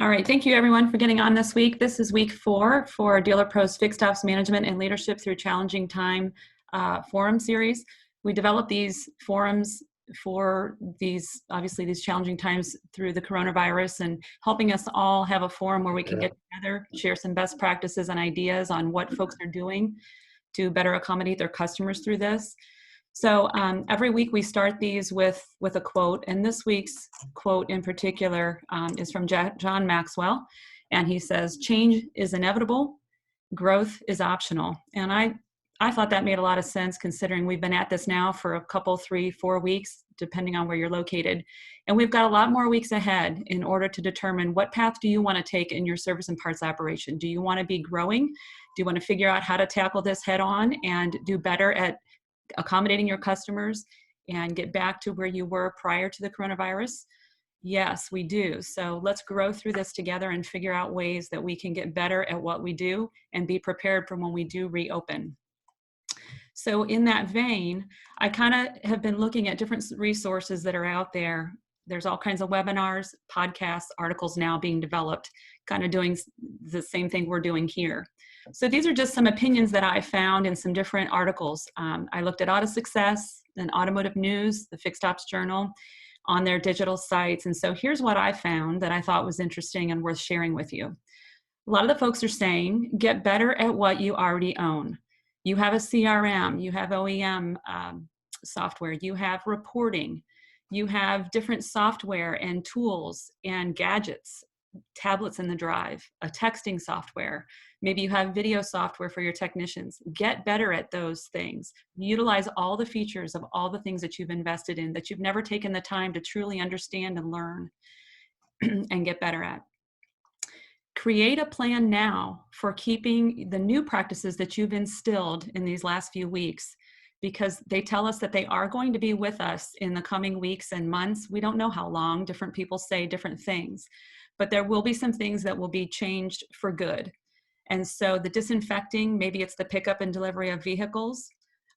All right, thank you everyone for getting on this week. This is week 4 for DealerPRO's Fixed Ops Management and Leadership Through Challenging Time forum series. We developed these forums for obviously these challenging times through the coronavirus, and helping us all have a forum where we can get together, share some best practices and ideas on what folks are doing to better accommodate their customers through this. So every week we start these with a quote, and this week's quote in particular is from John Maxwell, and he says, "Change is inevitable, growth is optional." And I thought that made a lot of sense, considering we've been at this now for a couple, 3, 4 weeks, depending on where you're located. And we've got a lot more weeks ahead in order to determine what path do you want to take in your service and parts operation. Do you want to be growing? Do you want to figure out how to tackle this head on and do better at accommodating your customers and get back to where you were prior to the coronavirus? Yes, we do. So let's grow through this together and figure out ways that we can get better at what we do and be prepared for when we do reopen. So in that vein, I kind of have been looking at different resources that are out there. There's all kinds of webinars, podcasts, articles now being developed, kind of doing the same thing we're doing here. So these are just some opinions that I found in some different articles. I looked at Auto Success and Automotive News, the Fixed Ops Journal, on their digital sites. And so here's what I found that I thought was interesting and worth sharing with you. A lot of the folks are saying, get better at what you already own. You have a CRM, you have OEM software, you have reporting, you have different software and tools and gadgets, tablets in the drive, a texting software. Maybe you have video software for your technicians. Get better at those things. Utilize all the features of all the things that you've invested in that you've never taken the time to truly understand and learn and get better at. Create a plan now for keeping the new practices that you've instilled in these last few weeks, because they tell us that they are going to be with us in the coming weeks and months. We don't know how long. Different people say different things, but there will be some things that will be changed for good. And so the disinfecting, maybe it's the pickup and delivery of vehicles,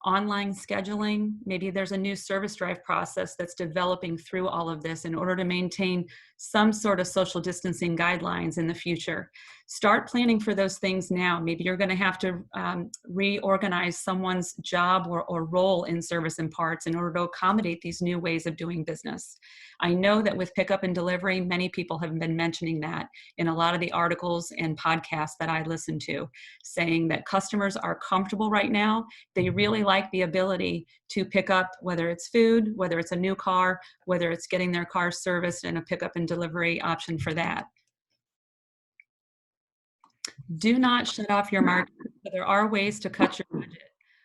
online scheduling, maybe there's a new service drive process that's developing through all of this in order to maintain some sort of social distancing guidelines in the future. Start planning for those things now. Maybe you're going to have to reorganize someone's job or role in service and parts in order to accommodate these new ways of doing business. I know that with pickup and delivery, many people have been mentioning that in a lot of the articles and podcasts that I listen to, saying that customers are comfortable right now. They really like the ability to pick up, whether it's food, whether it's a new car, whether it's getting their car serviced, and a pickup and delivery option for that. Do not shut off your market. There are ways to cut your budget.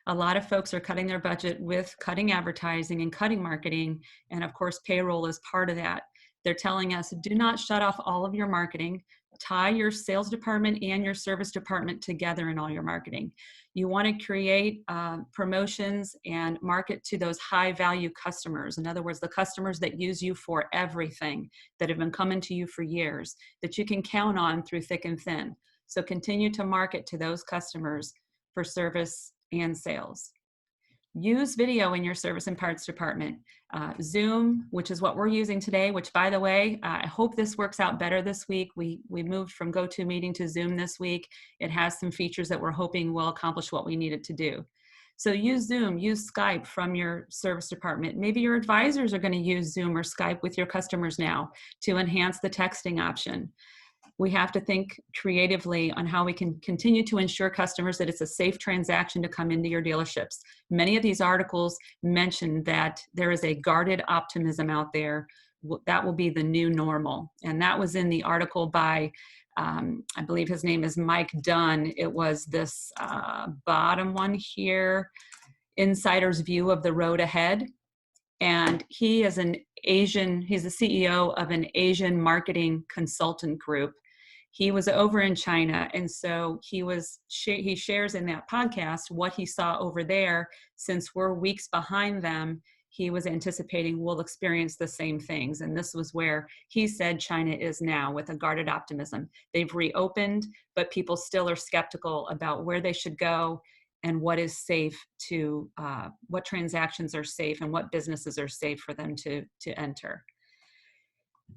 A lot of folks are cutting their budget with cutting advertising and cutting marketing, and of course payroll is part of that. They're telling us, do not shut off all of your marketing. Tie your sales department and your service department together in all your marketing. You want to create promotions and market to those high value customers. In other words, the customers that use you for everything, that have been coming to you for years, that you can count on through thick and thin. So continue to market to those customers for service and sales. Use video in your service and parts department. Zoom, which is what we're using today, which by the way, I hope this works out better this week. We moved from GoToMeeting to Zoom this week. It has some features that we're hoping will accomplish what we need it to do. So use Zoom, use Skype from your service department. Maybe your advisors are going to use Zoom or Skype with your customers now to enhance the texting option. We have to think creatively on how we can continue to ensure customers that it's a safe transaction to come into your dealerships. Many of these articles mention that there is a guarded optimism out there. That will be the new normal. And that was in the article by, I believe his name is Mike Dunn. It was this bottom one here, Insider's View of the Road Ahead. And he is he's the CEO of an Asian marketing consultant group. He was over in China, and so he shares in that podcast what he saw over there. Since we're weeks behind them, he was anticipating we'll experience the same things. And this was where he said China is now, with a guarded optimism. They've reopened, but people still are skeptical about where they should go and what is safe to, what transactions are safe and what businesses are safe for them to enter.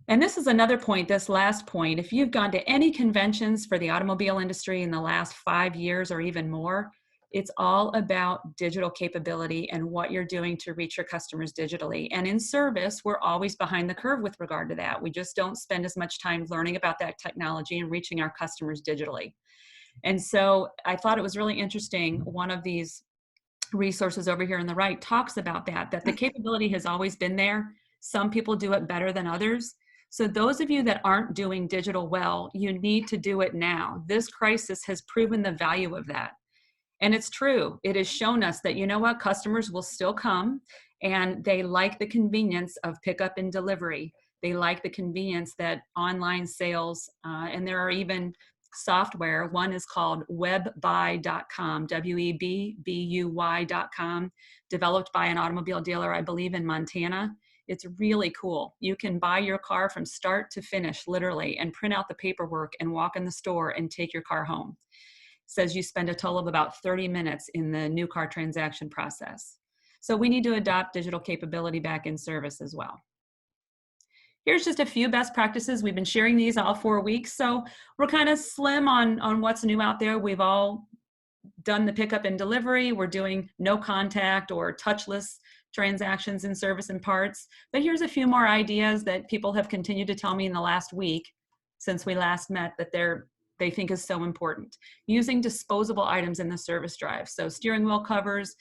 And this is another point, this last point. If you've gone to any conventions for the automobile industry in the last 5 years or even more, it's all about digital capability and what you're doing to reach your customers digitally. And in service, we're always behind the curve with regard to that. We just don't spend as much time learning about that technology and reaching our customers digitally. And so I thought it was really interesting. One of these resources over here on the right talks about that the capability has always been there. Some people do it better than others. So those of you that aren't doing digital well, you need to do it now. This crisis has proven the value of that. And it's true. It has shown us that, you know what, customers will still come and they like the convenience of pickup and delivery. They like the convenience that online sales, and there are even software. One is called webbuy.com, WEBBUY.com, developed by an automobile dealer, I believe, in Montana. It's really cool. You can buy your car from start to finish, literally, and print out the paperwork and walk in the store and take your car home. Says you spend a total of about 30 minutes in the new car transaction process. So we need to adopt digital capability back in service as well. Here's just a few best practices. We've been sharing these all 4 weeks, so we're kind of slim on what's new out there. We've all done the pickup and delivery. We're doing no contact or touchless transactions in service and parts. But here's a few more ideas that people have continued to tell me in the last week since we last met that they think is so important. Using disposable items in the service drive. So steering wheel covers,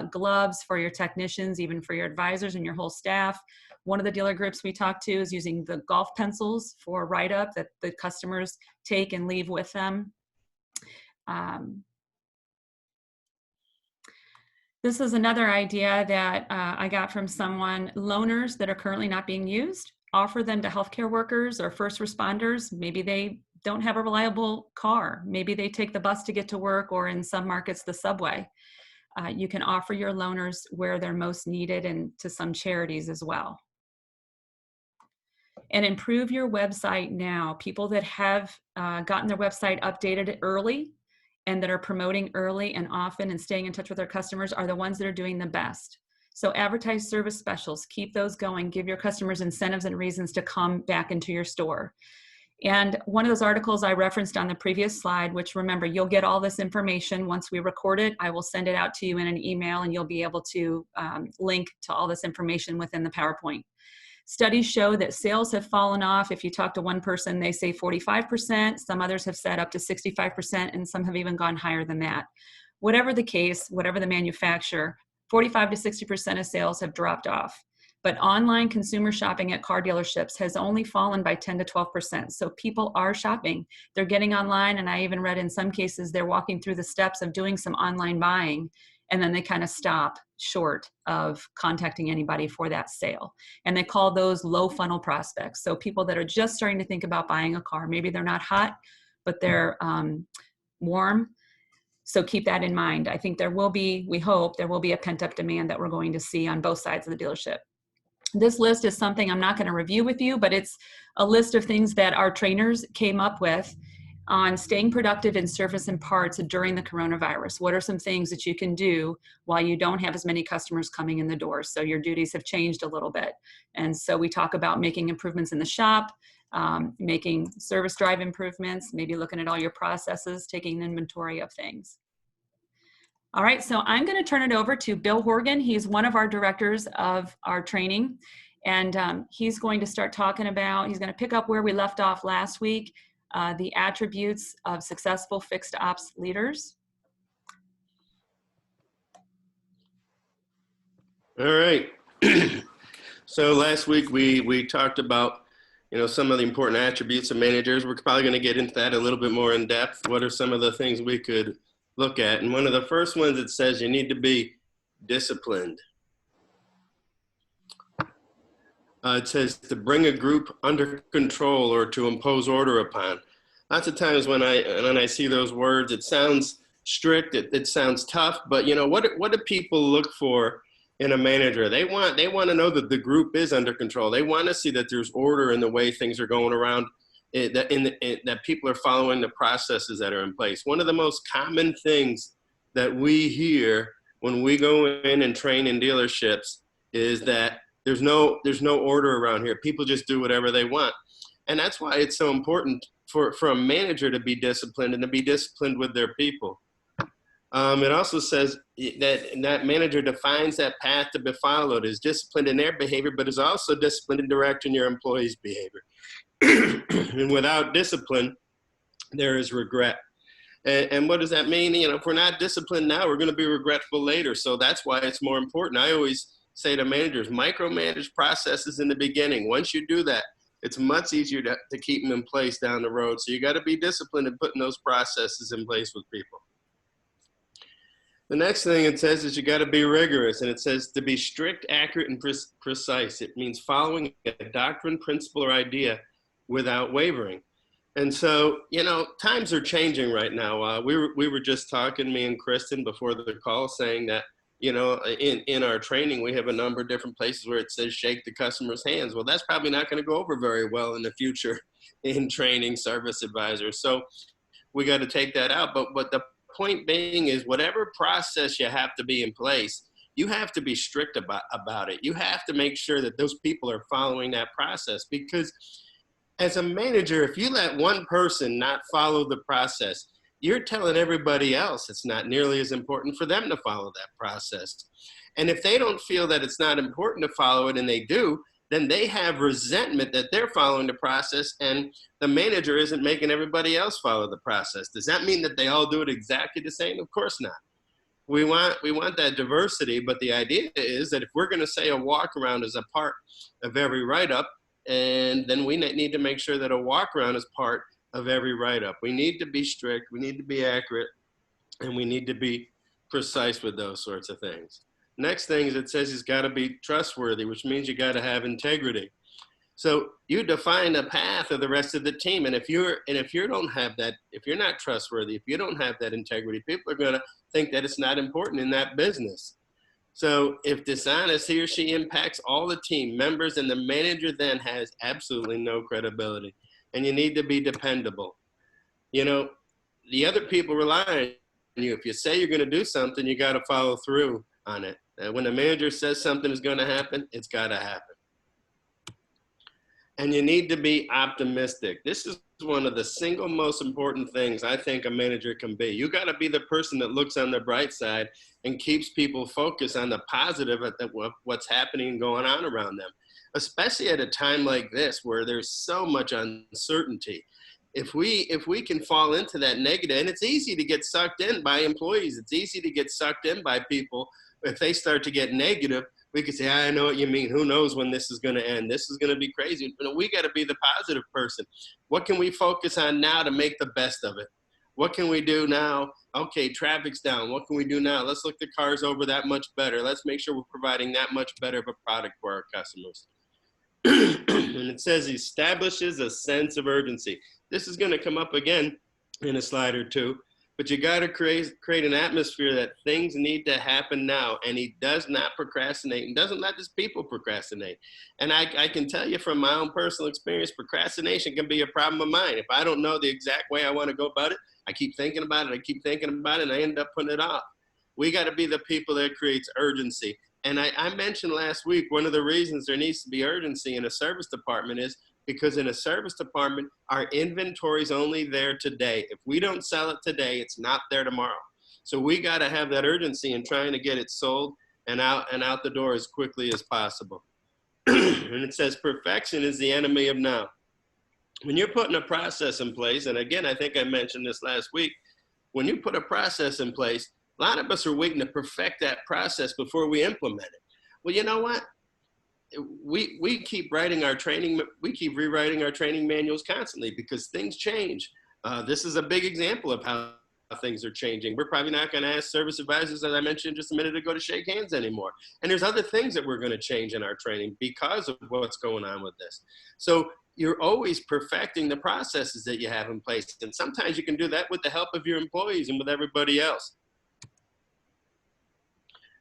gloves for your technicians, even for your advisors and your whole staff. One of the dealer groups we talked to is using the golf pencils for write-up that the customers take and leave with them. This is another idea that I got from someone. Loaners that are currently not being used, offer them to healthcare workers or first responders. Maybe they don't have a reliable car. Maybe they take the bus to get to work, or in some markets, the subway. You can offer your loaners where they're most needed and to some charities as well. And improve your website now. People that have gotten their website updated early and that are promoting early and often and staying in touch with their customers are the ones that are doing the best. So advertise service specials, keep those going, give your customers incentives and reasons to come back into your store. And one of those articles I referenced on the previous slide, which remember, you'll get all this information once we record it. I will send it out to you in an email and you'll be able to link to all this information within the PowerPoint. Studies show that sales have fallen off. If you talk to one person, they say 45%. Some others have said up to 65%, and some have even gone higher than that. Whatever the case, whatever the manufacturer, 45 to 60% of sales have dropped off. But online consumer shopping at car dealerships has only fallen by 10 to 12%. So people are shopping. They're getting online, and I even read in some cases they're walking through the steps of doing some online buying, and then they kind of stop short of contacting anybody for that sale. And they call those low funnel prospects. So people that are just starting to think about buying a car. Maybe they're not hot, but they're warm. So keep that in mind. I think there will be, we hope, there will be a pent-up demand that we're going to see on both sides of the dealership. This list is something I'm not going to review with you, but it's a list of things that our trainers came up with on staying productive in service and parts during the coronavirus. What are some things that you can do while you don't have as many customers coming in the door? So your duties have changed a little bit. And so we talk about making improvements in the shop, making service drive improvements, maybe looking at all your processes, taking an inventory of things. All right, so I'm going to turn it over to Bill Horgan. He's one of our directors of our training, and he's going to start talking about, he's going to pick up where we left off last week, the attributes of successful fixed ops leaders. All right. So last week we talked about, some of the important attributes of managers. We're probably going to get into that a little bit more in depth. What are some of the things we could look at? And one of the first ones, it says you need to be disciplined. It says to bring a group under control or to impose order upon. Lots of times when I see those words, it sounds strict, it sounds tough, but what do people look for in a manager? They want to know that the group is under control. They want to see that there's order in the way things are going around, that people are following the processes that are in place. One of the most common things that we hear when we go in and train in dealerships is that There's no order around here. People just do whatever they want. And that's why it's so important for a manager to be disciplined and to be disciplined with their people. It also says that manager defines that path to be followed, is disciplined in their behavior, but is also disciplined in directing your employees' behavior. And without discipline, there is regret. And what does that mean? You know, if we're not disciplined now, we're going to be regretful later. So that's why it's more important. I always say to managers, micromanage processes in the beginning. Once you do that, it's much easier to keep them in place down the road. So you got to be disciplined in putting those processes in place with people. The next thing it says is you got to be rigorous, and it says to be strict, accurate, and precise. It means following a doctrine, principle, or idea without wavering. And so, you know, times are changing right now. We were just talking, me and Kristen, before the call, saying that, you know, in our training, we have a number of different places where it says shake the customer's hands. Well, that's probably not going to go over very well in the future in training service advisors. So we got to take that out. But the point being is, whatever process you have to be in place, you have to be strict about it. You have to make sure that those people are following that process, because as a manager, if you let one person not follow the process, you're telling everybody else it's not nearly as important for them to follow that process. And if they don't feel that it's not important to follow it and they do, then they have resentment that they're following the process and the manager isn't making everybody else follow the process. Does that mean that they all do it exactly the same? Of course not. We want that diversity, but the idea is that if we're going to say a walk around is a part of every write-up, and then we need to make sure that a walk around is part of every write-up. We need to be strict, we need to be accurate, and we need to be precise with those sorts of things. Next thing is it says he's got to be trustworthy, which means you got to have integrity. So you define a path of the rest of the team, and if you don't have that, if you're not trustworthy, if you don't have that integrity, people are going to think that it's not important in that business. So if dishonest, he or she impacts all the team members, and the manager then has absolutely no credibility. And you need to be dependable. You know, the other people rely on you. If you say you're going to do something, you got to follow through on it. And when the manager says something is going to happen, it's got to happen. And you need to be optimistic. This is one of the single most important things I think a manager can be. You got to be the person that looks on the bright side and keeps people focused on the positive of what's happening and going on around them, especially at a time like this where there's so much uncertainty. If we can fall into that negative, and it's easy to get sucked in by employees, it's easy to get sucked in by people. If they start to get negative, we could say, I know what you mean. Who knows when this is going to end? This is going to be crazy. But we got to be the positive person. What can we focus on now to make the best of it? What can we do now? Okay, traffic's down. What can we do now? Let's look the cars over that much better. Let's make sure we're providing that much better of a product for our customers. And it says he establishes a sense of urgency. This is going to come up again in a slide or two. But you got to create an atmosphere that things need to happen now. And he does not procrastinate and doesn't let his people procrastinate. And I can tell you from my own personal experience, procrastination can be a problem of mine. If I don't know the exact way I want to go about it, I keep thinking about it, and I end up putting it off. We got to be the people that creates urgency. And I mentioned last week, one of the reasons there needs to be urgency in a service department is because in a service department, our inventory is only there today. If we don't sell it today, it's not there tomorrow. So we got to have that urgency in trying to get it sold and out the door as quickly as possible. And it says perfection is the enemy of now. When you're putting a process in place, and again, I think I mentioned this last week, when you put a process in place, a lot of us are waiting to perfect that process before we implement it. Well, you know what? We keep rewriting our training manuals constantly because things change. This is a big example of how things are changing. We're probably not going to ask service advisors, as I mentioned just a minute ago, to shake hands anymore. And there's other things that we're going to change in our training because of what's going on with this. So you're always perfecting the processes that you have in place. And sometimes you can do that with the help of your employees and with everybody else.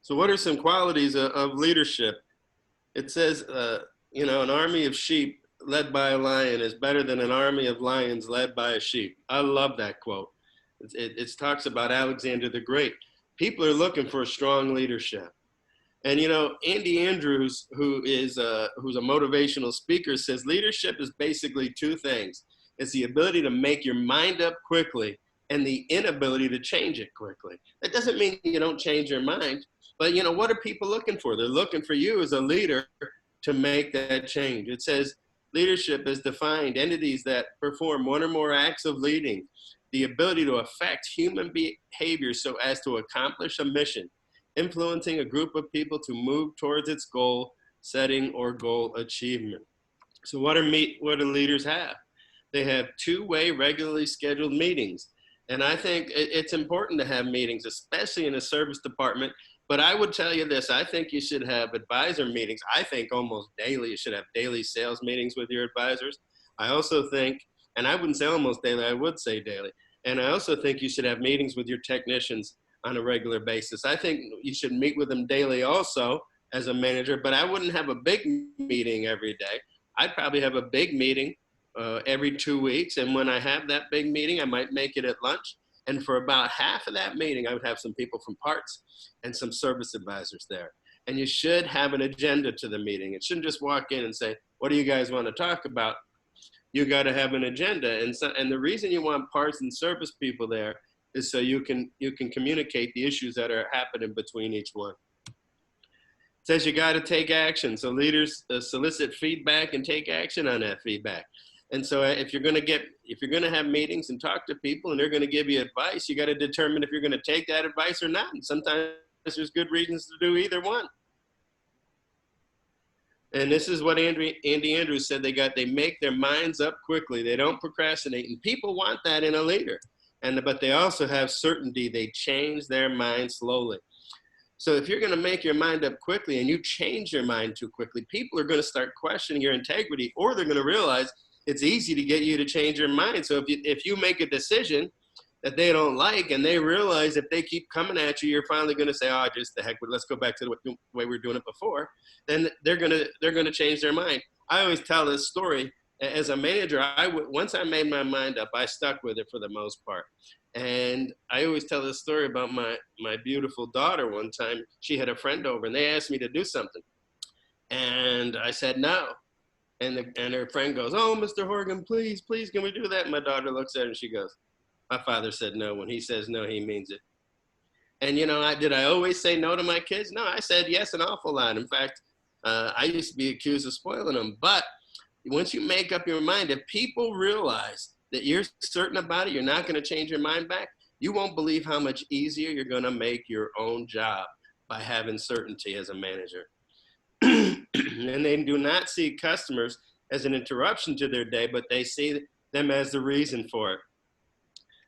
So what are some qualities of leadership? It says, an army of sheep led by a lion is better than an army of lions led by a sheep. I love that quote. It talks about Alexander the Great. People are looking for a strong leadership. And you know, Andy Andrews, who's a motivational speaker, says leadership is basically two things. It's the ability to make your mind up quickly and the inability to change it quickly. That doesn't mean you don't change your mind, but you know, what are people looking for? They're looking for you as a leader to make that change. It says leadership is defined entities that perform one or more acts of leading, the ability to affect human behavior so as to accomplish a mission, influencing a group of people to move towards its goal setting or goal achievement. So what do leaders have? They have two-way regularly scheduled meetings. And I think it's important to have meetings, especially in a service department. But I would tell you this, I think you should have advisor meetings. I think almost daily, you should have daily sales meetings with your advisors. I also think, and I wouldn't say almost daily, I would say daily. And I also think you should have meetings with your technicians on a regular basis. I think you should meet with them daily also as a manager, but I wouldn't have a big meeting every day. I'd probably have a big meeting every 2 weeks. And when I have that big meeting, I might make it at lunch. And for about half of that meeting, I would have some people from parts and some service advisors there. And you should have an agenda to the meeting. It shouldn't just walk in and say, what do you guys want to talk about? You got to have an agenda. And the reason you want parts and service people there is so you can communicate the issues that are happening between each one. It says you got to take action. So leaders solicit feedback and take action on that feedback. And so if you're going to have meetings and talk to people and they're going to give you advice, you got to determine if you're going to take that advice or not. And sometimes there's good reasons to do either one. And this is what Andy Andrews said, they make their minds up quickly. They don't procrastinate. And people want that in a leader. But they also have certainty. They change their mind slowly. So if you're going to make your mind up quickly and you change your mind too quickly, people are going to start questioning your integrity, or they're going to realize it's easy to get you to change your mind. So if you make a decision that they don't like and they realize if they keep coming at you, you're finally going to say, oh, just the heck, let's go back to the way we were doing it before, then they're going to change their mind. I always tell this story. As a manager, once I made my mind up, I stuck with it for the most part. And I always tell this story about my beautiful daughter. One time, she had a friend over, and they asked me to do something. And I said no. And her friend goes, oh, Mr. Horgan, please, can we do that? And my daughter looks at her, and she goes, my father said no. When he says no, he means it. And, you know, did I always say no to my kids? No, I said yes an awful lot. In fact, I used to be accused of spoiling them. But once you make up your mind, if people realize that you're certain about it, you're not going to change your mind back, you won't believe how much easier you're going to make your own job by having certainty as a manager. And they do not see customers as an interruption to their day, but they see them as the reason for it.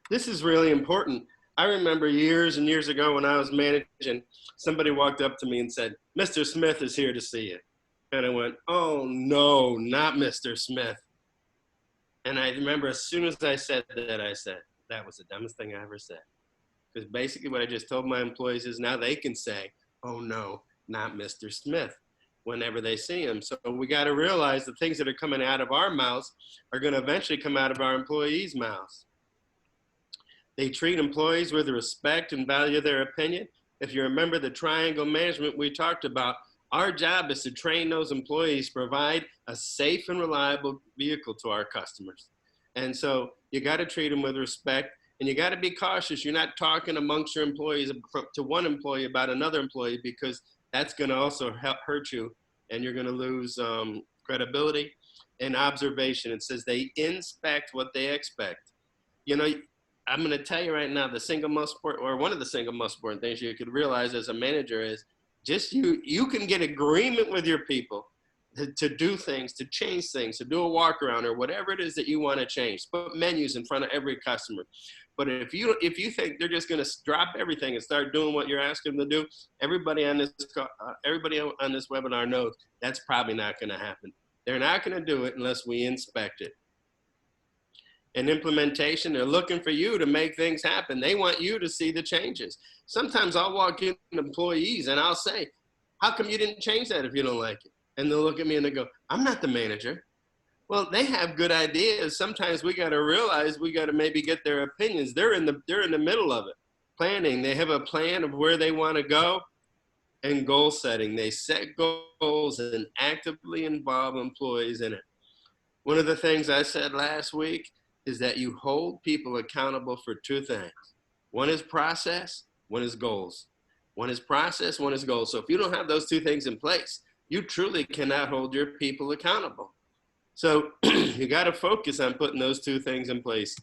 This is really important. I remember years and years ago when I was managing, somebody walked up to me and said, Mr. Smith is here to see you. And I went, oh, no, not Mr. Smith. And I remember as soon as I said that, I said, that was the dumbest thing I ever said. Because basically what I just told my employees is now they can say, oh, no, not Mr. Smith, whenever they see him. So we got to realize the things that are coming out of our mouths are going to eventually come out of our employees' mouths. They treat employees with respect and value their opinion. If you remember the triangle management we talked about, our job is to train those employees to provide a safe and reliable vehicle to our customers. And so you got to treat them with respect, and you got to be cautious. You're not talking amongst your employees to one employee about another employee, because that's going to also hurt you, and you're going to lose credibility and observation. It says they inspect what they expect. You know, I'm going to tell you right now, one of the single most important things you could realize as a manager is just you can get agreement with your people to do things, to change things, to do a walk around or whatever it is that you want to change. Put menus in front of every customer. But if you think they're just going to drop everything and start doing what you're asking them to do, everybody on this webinar knows that's probably not going to happen. They're not going to do it unless we inspect it. In implementation, they're looking for you to make things happen. They want you to see the changes. Sometimes I'll walk in employees and I'll say, how come you didn't change that if you don't like it? And they'll look at me and they go, I'm not the manager. Well, they have good ideas. Sometimes we got to realize we got to maybe get their opinions. They're in the middle of it, planning. They have a plan of where they want to go. and goal setting. They set goals and actively involve employees in it. One of the things I said last week is that you hold people accountable for two things. One is process, one is goals. One is process, one is goals. So if you don't have those two things in place, you truly cannot hold your people accountable. So you got to focus on putting those two things in place.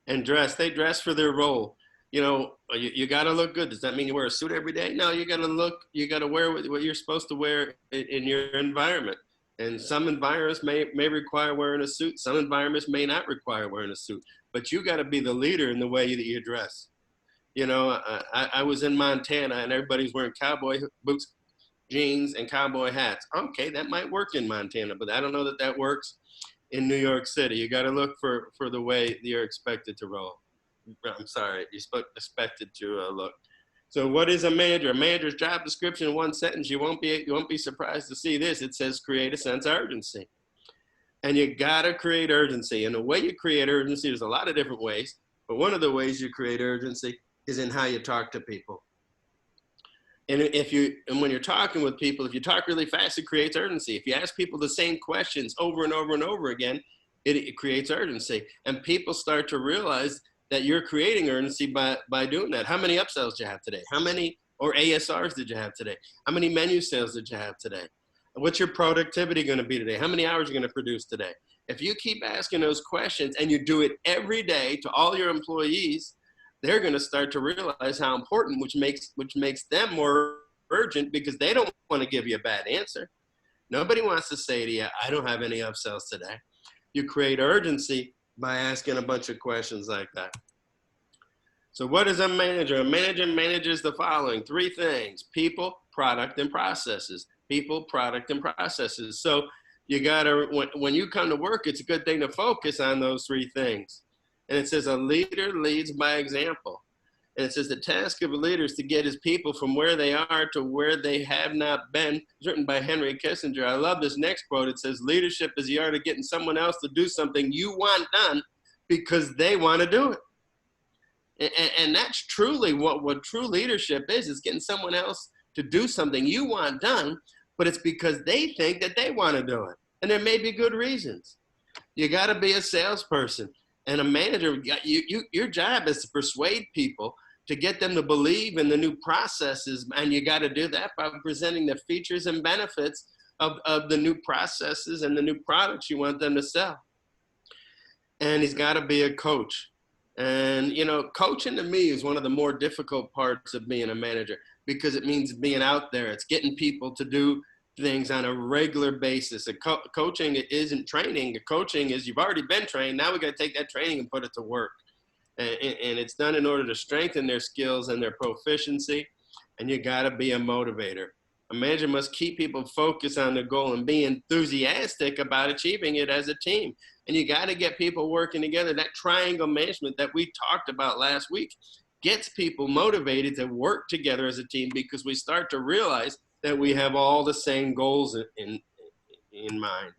And they dress for their role. You know, you got to look good. Does that mean you wear a suit every day? No, you got to wear what you're supposed to wear in your environment. And some environments may require wearing a suit. Some environments may not require wearing a suit. But you got to be the leader in the way that you dress. You know, I was in Montana and everybody's wearing cowboy boots, jeans, and cowboy hats. Okay, that might work in Montana, but I don't know that that works in New York City. You got to look for the way that you're expected to roll. I'm sorry, you're expected to look. So what is a manager? A manager's job description in one sentence. You won't be surprised to see this. It says create a sense of urgency. And you got to create urgency. And the way you create urgency, there's a lot of different ways, but one of the ways you create urgency is in how you talk to people. And when you're talking with people, if you talk really fast, it creates urgency. If you ask people the same questions over and over and over again, it creates urgency. And people start to realize that you're creating urgency by doing that. How many upsells did you have today? How many or ASRs did you have today? How many menu sales did you have today? What's your productivity going to be today? How many hours are you going to produce today? If you keep asking those questions and you do it every day to all your employees, they're going to start to realize how important, which makes them more urgent because they don't want to give you a bad answer. Nobody wants to say to you, I don't have any upsells today. You create urgency by asking a bunch of questions like that. So what is a manager? A manager manages the following three things: people, product, and processes. People, product, and processes. So you gotta, when you come to work, it's a good thing to focus on those three things. And it says a leader leads by example. And it says the task of a leader is to get his people from where they are to where they have not been. It's written by Henry Kissinger. I love this next quote. It says, leadership is the art of getting someone else to do something you want done because they want to do it. And that's truly what true leadership is getting someone else to do something you want done, but it's because they think that they want to do it. And there may be good reasons. You got to be a salesperson. And a manager, your job is to persuade people, to get them to believe in the new processes. And you got to do that by presenting the features and benefits of the new processes and the new products you want them to sell. And he's got to be a coach. And, you know, coaching to me is one of the more difficult parts of being a manager because it means being out there. It's getting people to do things on a regular basis. Coaching isn't training. Coaching is you've already been trained. Now we got to take that training and put it to work. And it's done in order to strengthen their skills and their proficiency. And you got to be a motivator. A manager must keep people focused on the goal and be enthusiastic about achieving it as a team. And you got to get people working together. That triangle management that we talked about last week gets people motivated to work together as a team because we start to realize that we have all the same goals in mind.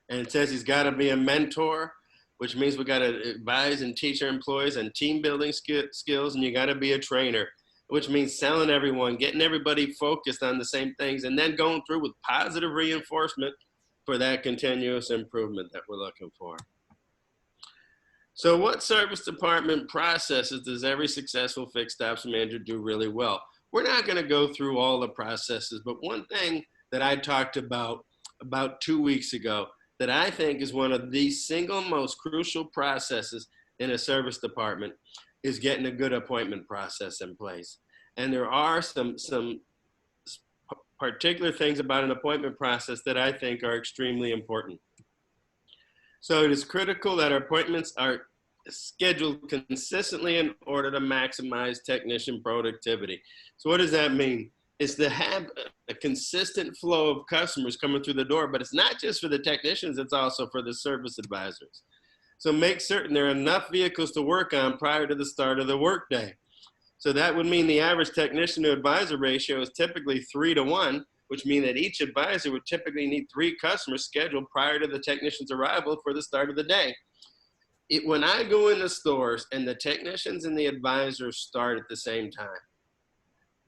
And it says he's got to be a mentor, which means we got to advise and teach our employees on team building skills, and you got to be a trainer, which means selling everyone, getting everybody focused on the same things, and then going through with positive reinforcement for that continuous improvement that we're looking for. So what service department processes does every successful fixed ops manager do really well? We're not going to go through all the processes, but one thing that I talked about 2 weeks ago that I think is one of the single most crucial processes in a service department is getting a good appointment process in place. And there are some particular things about an appointment process that I think are extremely important. So it is critical that our appointments are scheduled consistently in order to maximize technician productivity. So what does that mean? It's to have a consistent flow of customers coming through the door, but it's not just for the technicians, it's also for the service advisors. So make certain there are enough vehicles to work on prior to the start of the workday. So that would mean the average technician to advisor ratio is typically 3 to 1, which means that each advisor would typically need 3 customers scheduled prior to the technician's arrival for the start of the day. When I go into stores and the technicians and the advisors start at the same time,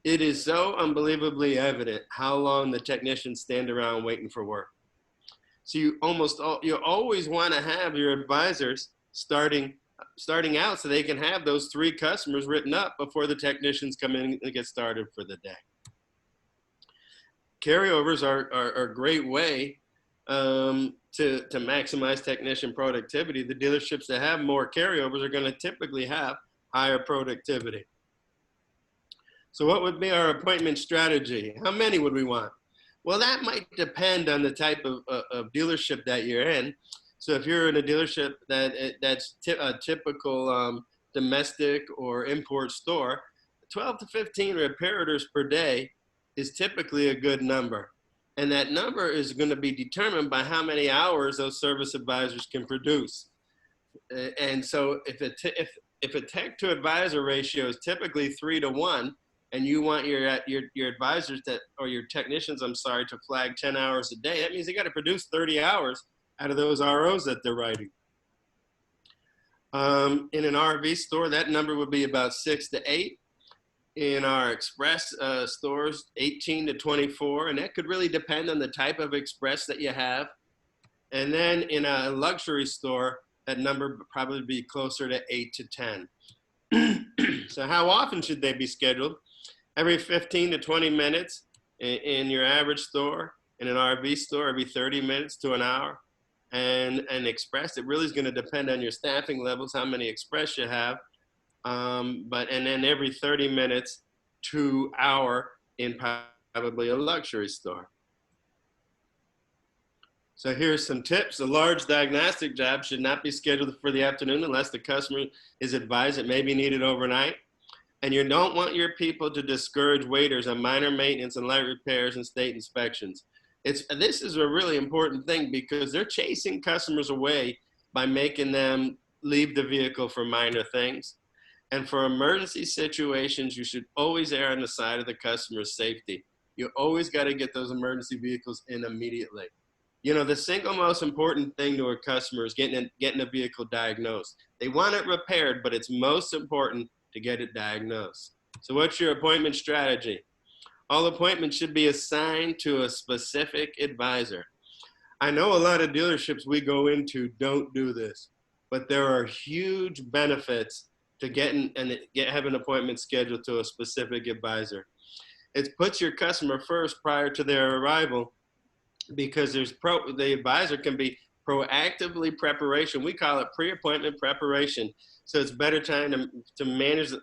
It is so unbelievably evident how long the technicians stand around waiting for work. So you always want to have your advisors starting out so they can have those 3 customers written up before the technicians come in and get started for the day. Carryovers are a great way to maximize technician productivity. The dealerships that have more carryovers are going to typically have higher productivity. So what would be our appointment strategy? How many would we want? Well, that might depend on the type of dealership that you're in. So if you're in a dealership that's a typical domestic or import store, 12 to 15 reparators per day is typically a good number. And that number is going to be determined by how many hours those service advisors can produce. And so if a tech to advisor ratio is typically 3 to 1, and you want your advisors or your technicians, to flag 10 hours a day, that means they got to produce 30 hours out of those ROs that they're writing. In an RV store, that number would be about 6 to 8. In our express stores, 18 to 24, and that could really depend on the type of express that you have. And then in a luxury store, that number would probably be closer to 8 to 10. So how often should they be scheduled? Every 15 to 20 minutes in your average store. In an RV store, every 30 minutes to an hour. And express, it really is going to depend on your staffing levels, how many express you have. And then every 30 minutes to hour in probably a luxury store. So here's some tips. A large diagnostic job should not be scheduled for the afternoon unless the customer is advised it may be needed overnight. And you don't want your people to discourage waiters on minor maintenance and light repairs and state inspections. This is a really important thing because they're chasing customers away by making them leave the vehicle for minor things. And for emergency situations, you should always err on the side of the customer's safety. You always got to get those emergency vehicles in immediately. You know, the single most important thing to a customer is getting a vehicle diagnosed. They want it repaired, but it's most important to get it diagnosed. So what's your appointment strategy? All appointments should be assigned to a specific advisor. I know a lot of dealerships we go into don't do this, but there are huge benefits to have an appointment scheduled to a specific advisor. It puts your customer first prior to their arrival because the advisor can be proactively preparation. We call it pre-appointment preparation. So it's better time management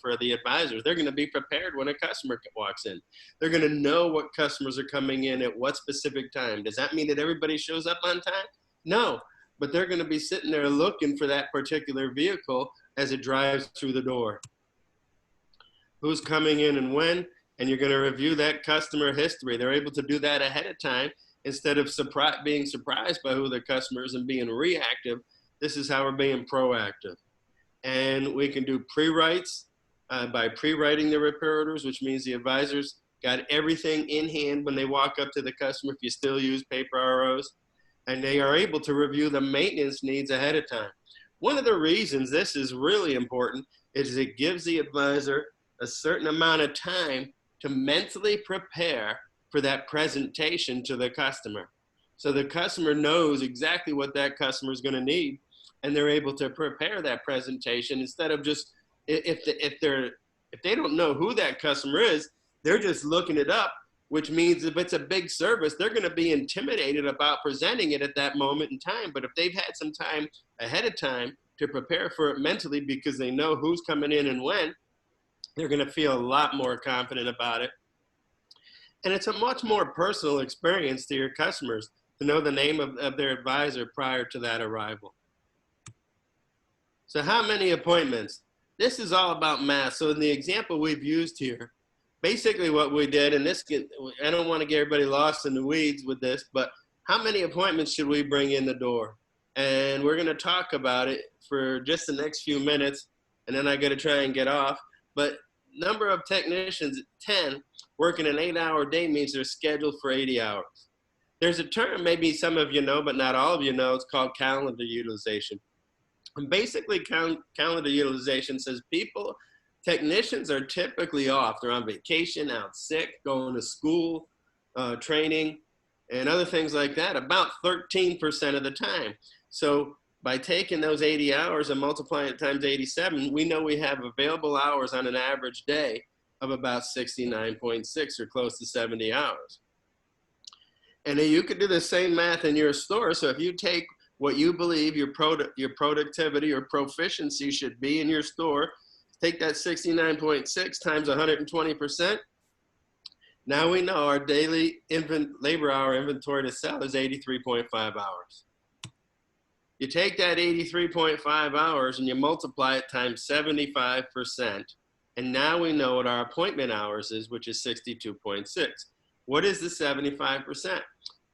for the advisors. They're going to be prepared when a customer walks in. They're going to know what customers are coming in at what specific time. Does that mean that everybody shows up on time? No, but they're going to be sitting there looking for that particular vehicle as it drives through the door. Who's coming in and when, and you're going to review that customer history. They're able to do that ahead of time instead of being surprised by who the customer is and being reactive. This is how we're being proactive. And we can do pre-writes by pre-writing the reparators, which means the advisors got everything in hand when they walk up to the customer if you still use paper ROs, and they are able to review the maintenance needs ahead of time. One of the reasons this is really important is it gives the advisor a certain amount of time to mentally prepare for that presentation to the customer. So the customer knows exactly what that customer is going to need, and they're able to prepare that presentation instead of just, if they don't know who that customer is, they're just looking it up, which means if it's a big service, they're going to be intimidated about presenting it at that moment in time. But if they've had some time ahead of time to prepare for it mentally because they know who's coming in and when, they're going to feel a lot more confident about it. And it's a much more personal experience to your customers to know the name of their advisor prior to that arrival. So how many appointments? This is all about math. So in the example we've used here, basically what we did, and I don't want to get everybody lost in the weeds with this, but how many appointments should we bring in the door? And we're going to talk about it for just the next few minutes, and then I got to try and get off. But number of technicians, 10, working an 8-hour day means they're scheduled for 80 hours. There's a term maybe some of you know, but not all of you know. It's called calendar utilization. And basically, calendar utilization says people Technicians are typically off. They're on vacation, out sick, going to school, training, and other things like that about 13% of the time. So by taking those 80 hours and multiplying it times 87, we know we have available hours on an average day of about 69.6 or close to 70 hours. And then you could do the same math in your store. So if you take what you believe your productivity or proficiency should be in your store, take that 69.6 times 120%. Now we know our daily labor hour inventory to sell is 83.5 hours. You take that 83.5 hours and you multiply it times 75%. And now we know what our appointment hours is, which is 62.6. What is the 75%?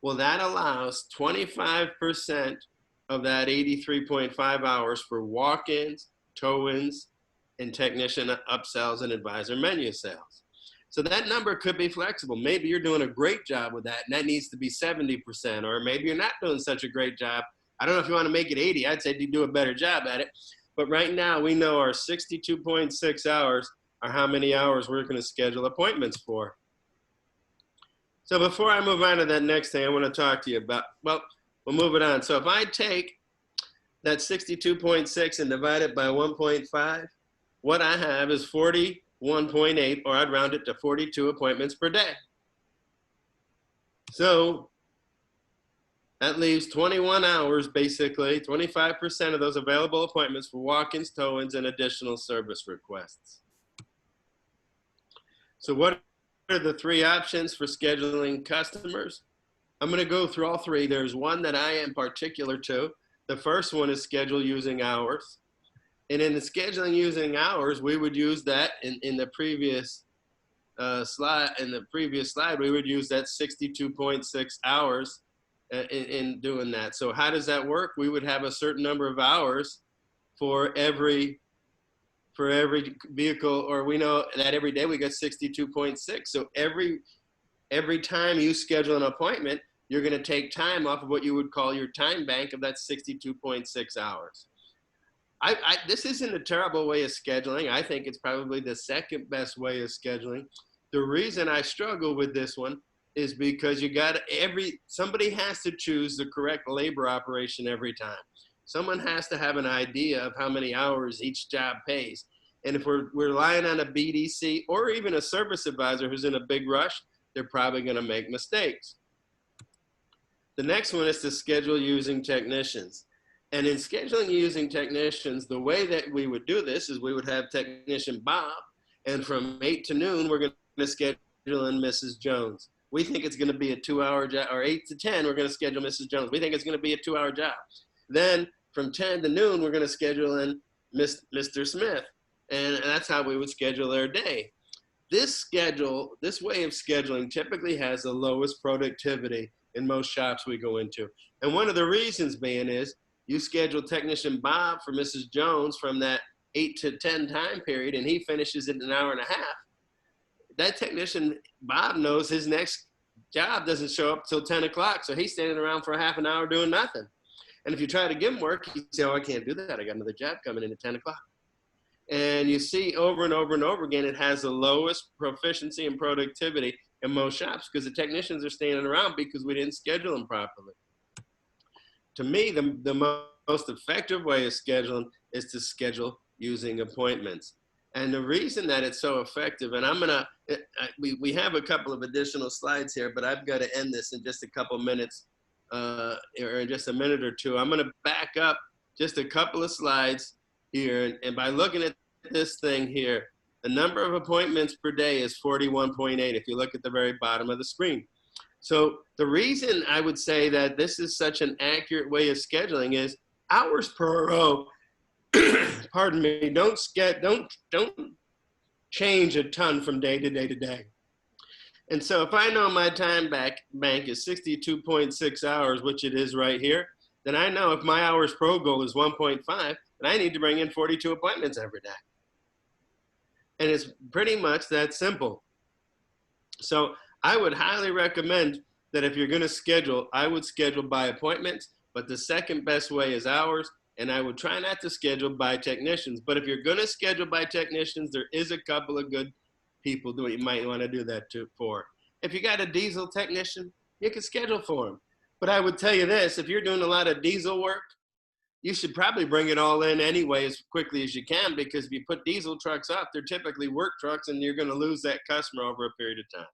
Well, that allows 25% of that 83.5 hours for walk-ins, tow-ins, and technician upsells and advisor menu sales. So that number could be flexible. Maybe you're doing a great job with that, and that needs to be 70%, or maybe you're not doing such a great job. I don't know if you want to make it 80. I'd say you do a better job at it. But right now, we know our 62.6 hours are how many hours we're going to schedule appointments for. So before I move on to that next thing I want to talk to you about, well, we'll move it on. So if I take that 62.6 and divide it by 1.5, what I have is 41.8, or I'd round it to 42 appointments per day. So that leaves 21 hours, basically, 25% of those available appointments for walk-ins, tow-ins, and additional service requests. So what are the three options for scheduling customers? I'm going to go through all three. There's one that I am particular to. The first one is schedule using hours. And in the scheduling using hours, we would use that in the previous slide. In the previous slide, we would use that 62.6 hours in doing that. So how does that work? We would have a certain number of hours for every vehicle, or we know that every day we get 62.6. So every time you schedule an appointment, you're going to take time off of what you would call your time bank of that 62.6 hours. This isn't a terrible way of scheduling. I think it's probably the second best way of scheduling. The reason I struggle with this one is because somebody has to choose the correct labor operation every time. Someone has to have an idea of how many hours each job pays. And if we're relying on a BDC or even a service advisor who's in a big rush, they're probably going to make mistakes. The next one is to schedule using technicians. And in scheduling using technicians, the way that we would do this is we would have technician Bob, and from 8 to noon, we're going to schedule in Mrs. Jones. We think it's going to be a 2-hour job, or 8 to 10, we're going to schedule Mrs. Jones. We think it's going to be a 2-hour job. Then from 10 to noon, we're going to schedule in Mr. Smith. And that's how we would schedule their day. This way of scheduling typically has the lowest productivity in most shops we go into. And one of the reasons being is you schedule technician Bob for Mrs. Jones from that 8 to 10 time period, and he finishes in an hour and a half. That technician Bob knows his next job doesn't show up till 10 o'clock, so he's standing around for a half an hour doing nothing. And if you try to give him work, he say, oh, I can't do that. I got another job coming in at 10 o'clock. And you see over and over and over again, it has the lowest proficiency and productivity in most shops because the technicians are standing around because we didn't schedule them properly. To me, the most effective way of scheduling is to schedule using appointments. And the reason that it's so effective, and we have a couple of additional slides here, but I've got to end this in just a couple minutes, or in just a minute or two. I'm going to back up just a couple of slides here. And by looking at this thing here, the number of appointments per day is 41.8 if you look at the very bottom of the screen. So the reason I would say that this is such an accurate way of scheduling is hours per row, pardon me, don't change a ton from day to day to day. And so if I know my time bank is 62.6 hours, which it is right here, then I know if my hours pro goal is 1.5, then I need to bring in 42 appointments every day. And it's pretty much that simple. So I would highly recommend that if you're going to schedule, I would schedule by appointments, but the second best way is hours. And I would try not to schedule by technicians. But if you're going to schedule by technicians, there is a couple of good people that you might want to do that for. If you got a diesel technician, you can schedule for them. But I would tell you this, if you're doing a lot of diesel work, you should probably bring it all in anyway as quickly as you can, because if you put diesel trucks up, they're typically work trucks and you're going to lose that customer over a period of time.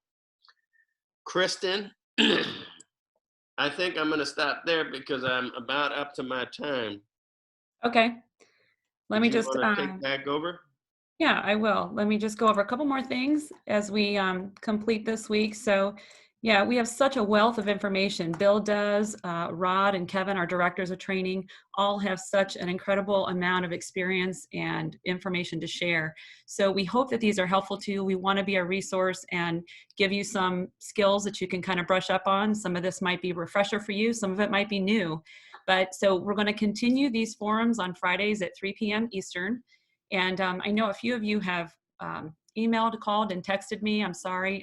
Kristen, I think I'm going to stop there because I'm about up to my time. Okay. Let me Did you just, want to take back over? yeah, I will. Let me just go over a couple more things as we complete this week. So yeah, we have such a wealth of information. Bill does, Rod and Kevin, our directors of training, all have such an incredible amount of experience and information to share. So we hope that these are helpful to you. We want to be a resource and give you some skills that you can kind of brush up on. Some of this might be a refresher for you. Some of it might be new. But so we're going to continue these forums on Fridays at 3 p.m. Eastern. And I know a few of you have emailed, called, and texted me. I'm sorry.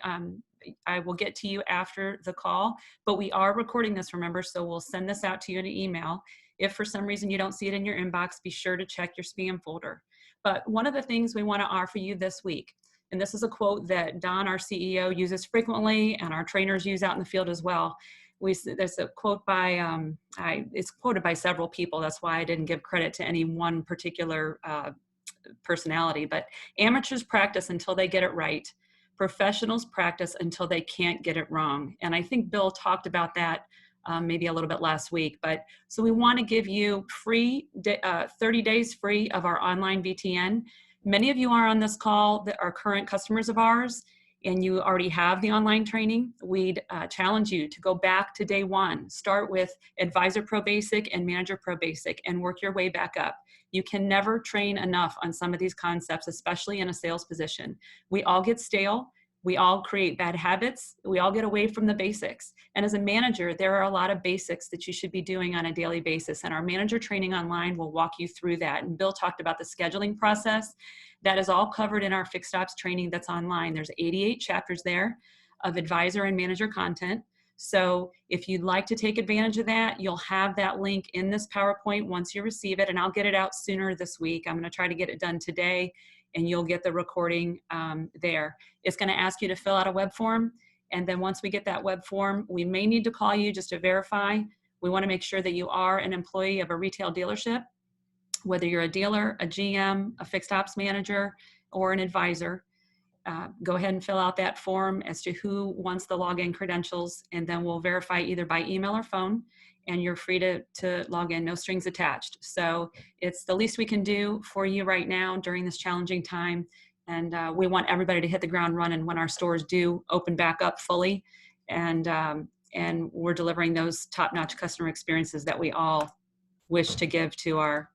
I will get to you after the call, but we are recording this, remember, so we'll send this out to you in an email. If for some reason you don't see it in your inbox, be sure to check your spam folder. But one of the things we want to offer you this week, and this is a quote that Don, our CEO, uses frequently, and our trainers use out in the field as well. There's a quote by, it's quoted by several people. That's why I didn't give credit to any one particular personality, but amateurs practice until they get it right. Professionals practice until they can't get it wrong. And I think Bill talked about that maybe a little bit last week. But so we want to give you free 30 days free of our online VTN. Many of you are on this call that are current customers of ours, and you already have the online training. We'd challenge you to go back to day one. Start with Advisor Pro Basic and Manager Pro Basic and work your way back up. You can never train enough on some of these concepts, especially in a sales position. We all get stale. We all create bad habits. We all get away from the basics. And as a manager, there are a lot of basics that you should be doing on a daily basis. And our manager training online will walk you through that. And Bill talked about the scheduling process. That is all covered in our fixed ops training that's online. There's 88 chapters there of advisor and manager content. So if you'd like to take advantage of that, you'll have that link in this PowerPoint once you receive it, and I'll get it out sooner this week. I'm going to try to get it done today, and you'll get the recording there. It's going to ask you to fill out a web form, and then once we get that web form, we may need to call you just to verify. We want to make sure that you are an employee of a retail dealership, whether you're a dealer, a GM, a fixed ops manager, or an advisor. Go ahead and fill out that form as to who wants the login credentials, and then we'll verify either by email or phone, and you're free to log in, no strings attached. So it's the least we can do for you right now during this challenging time, and we want everybody to hit the ground running when our stores do open back up fully, and we're delivering those top-notch customer experiences that we all wish to give to our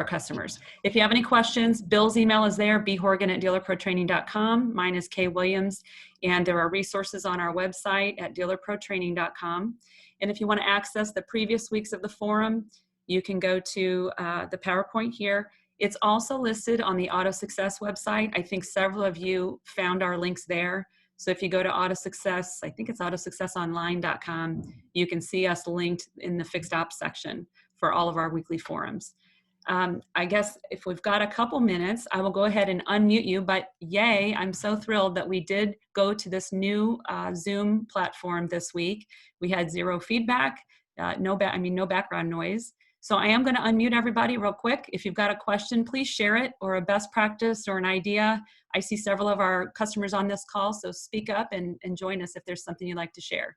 customers. If you have any questions, Bill's email is there, bhorgan@dealerprotraining.com. Mine is K Williams, and there are resources on our website at dealerprotraining.com. And if you want to access the previous weeks of the forum, you can go to the PowerPoint here. It's also listed on the Auto Success website. I think several of you found our links there. So if you go to Auto Success, I think it's autosuccessonline.com, you can see us linked in the fixed ops section for all of our weekly forums. I guess if we've got a couple minutes, I will go ahead and unmute you, but yay, I'm so thrilled that we did go to this new Zoom platform this week. We had zero feedback, no background noise. So I am going to unmute everybody real quick. If you've got a question, please share it, or a best practice or an idea. I see several of our customers on this call, so speak up and join us if there's something you'd like to share.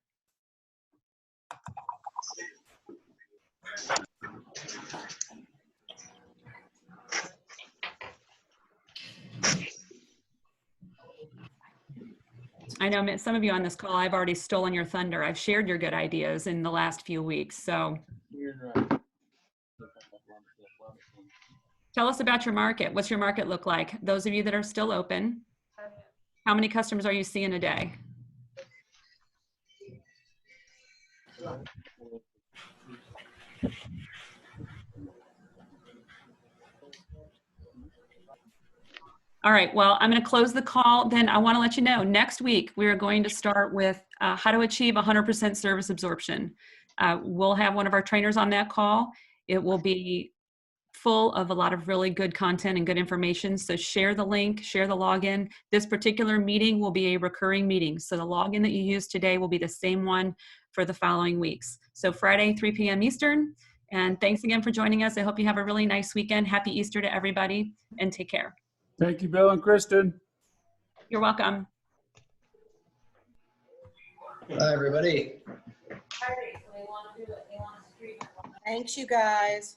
I know some of you on this call, I've already stolen your thunder. I've shared your good ideas in the last few weeks. So tell us about your market. What's your market look like? Those of you that are still open, how many customers are you seeing a day? All right, well, I'm going to close the call. Then I want to let you know, next week, we are going to start with how to achieve 100% service absorption. We'll have one of our trainers on that call, It will be full of a lot of really good content and good information. So share the link, share the login. This particular meeting will be a recurring meeting. So the login that you use today will be the same one for the following weeks. So Friday, 3 p.m. Eastern. And thanks again for joining us. I hope you have a really nice weekend. Happy Easter to everybody, and take care. Thank you, Bill and Kristen. You're welcome. Bye, everybody. Thanks, you guys.